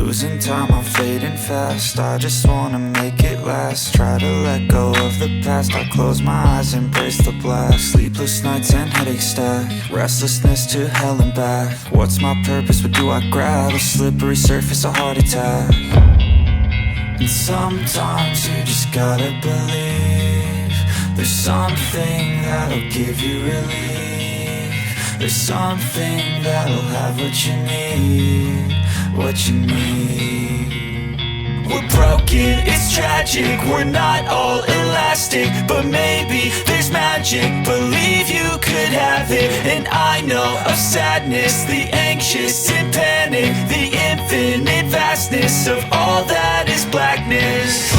Losing time, I'm fading fast. I just wanna make it last. Try to let go of the past. I close my eyes, embrace the blast. Sleepless nights and headache stack. Restlessness to hell and back. What's my purpose, what do I grab? A slippery surface, a heart attack. And sometimes you just gotta believe there's something that'll give you relief. There's something that'll have what you need, what you need. We're broken, it's tragic, we're not all elastic, but maybe there's magic. Believe you could have it. And I know of sadness, the anxious and panic, the infinite vastness of all that is blackness.